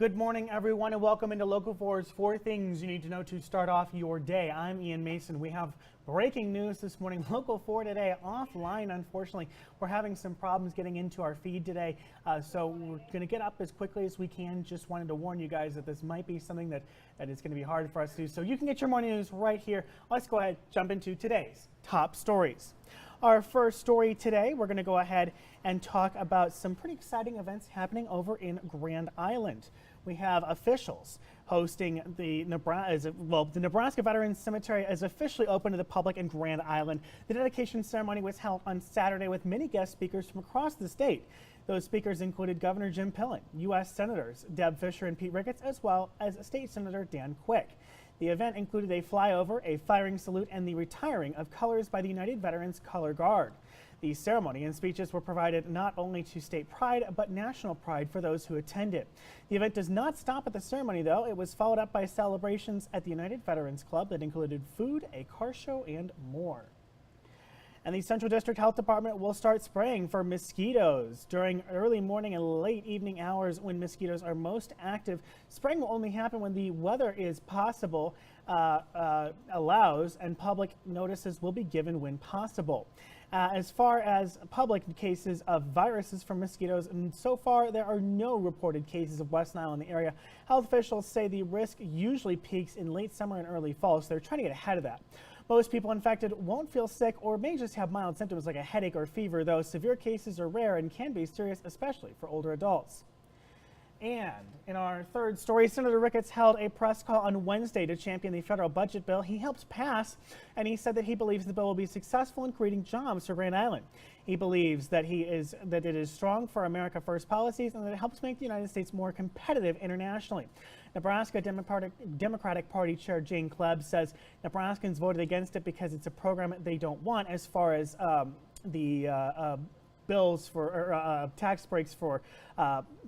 Good morning, everyone, and welcome into Local4’s 4 Things You Need to Know to Start Off Your Day. I'm Ian Mason. We have breaking news this morning. Local4 today offline, unfortunately. We're having some problems getting into our feed today, so we're going to get up as quickly as we can. Just wanted to warn you guys that this might be something that is going to be hard for us to do. So you can get your morning news right here. Let's go ahead and jump into today's top stories. Our first story today, we're going to go ahead and talk about some pretty exciting events happening over in Grand Island. We have officials hosting the Nebraska Veterans Cemetery is officially open to the public in Grand Island. The dedication ceremony was held on Saturday with many guest speakers from across the state. Those speakers included Governor Jim Pillen, U.S. Senators Deb Fischer and Pete Ricketts, as well as State Senator Dan Quick. The event included a flyover, a firing salute, and the retiring of colors by the United Veterans Color Guard. The ceremony and speeches were provided not only to state pride, but national pride for those who attended. The event does not stop at the ceremony, though. It was followed up by celebrations at the United Veterans Club that included food, a car show, and more. And the Central District Health Department will start spraying for mosquitoes during early morning and late evening hours when mosquitoes are most active. Spraying will only happen when the weather is possible, allows, and public notices will be given when possible. As far as public cases of viruses from mosquitoes, and so far there are no reported cases of West Nile in the area. Health officials say the risk usually peaks in late summer and early fall, so they're trying to get ahead of that. Most people infected won't feel sick or may just have mild symptoms like a headache or fever, though severe cases are rare and can be serious, especially for older adults. And in our third story, Senator Ricketts held a press call on Wednesday to champion the federal budget bill he helped pass, and he said that he believes the bill will be successful in creating jobs for Grand Island. He believes that it is strong for America First policies and that it helps make the United States more competitive internationally. Nebraska Democratic Party Chair Jane Klebb says Nebraskans voted against it because it's a program they don't want as far as bills for tax breaks for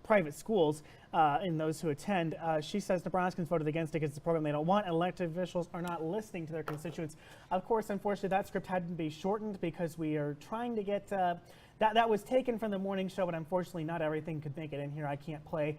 private schools and those who attend. She says Nebraskans voted against it because it's a program they don't want. Elected officials are not listening to their constituents. Of course, unfortunately, that script had to be shortened because we are trying to get that was taken from the morning show, but unfortunately not everything could make it in here. I can't play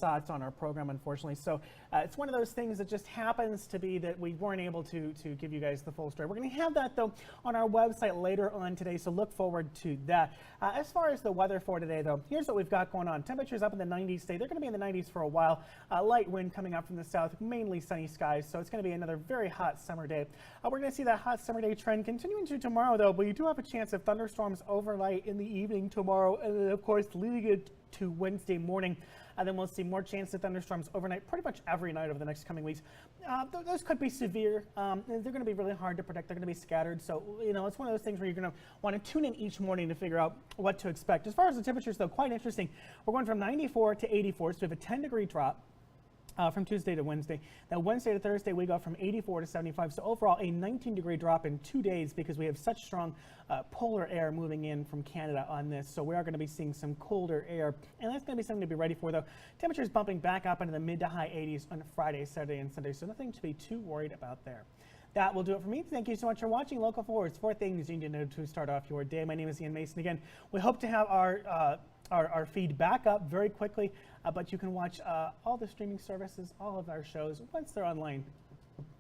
shots on our program, unfortunately. So it's one of those things that just happens to be that we weren't able to give you guys the full story. We're going to have that, though, on our website later on today, so look forward to that. As far as the weather for today, though, here's what we've got going on. Temperatures up in the 90s today. They're going to be in the 90s for a while. Light wind coming up from the south, mainly sunny skies, so it's going to be another very hot summer day. We're going to see that hot summer day trend continuing to tomorrow, though, but you do have a chance of thunderstorms overnight in the evening tomorrow, and then, of course, leading it to Wednesday morning. And then we'll see more chance of thunderstorms overnight pretty much every night over the next coming weeks. Those could be severe. They're going to be really hard to predict. They're going to be scattered. So, you know, it's one of those things where you're going to want to tune in each morning to figure out what to expect. As far as the temperatures, though, quite interesting. We're going from 94 to 84, so we have a 10-degree drop. From Tuesday to Wednesday. Now Wednesday to Thursday we go from 84 to 75, so overall a 19-degree drop in 2 days because we have such strong polar air moving in from Canada on this. So we are going to be seeing some colder air, and that's going to be something to be ready for, though. Temperatures bumping back up into the mid to high 80s on Friday, Saturday, and Sunday, so nothing to be too worried about there. That will do it for me. Thank you so much for watching Local4's 4 Things You Need to Know to Start Off Your Day. My name is Ian Mason. Again, we hope to have our feed back up very quickly, but you can watch all the streaming services, all of our shows, once they're online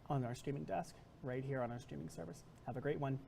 on our streaming desk right here on our streaming service. Have a great one.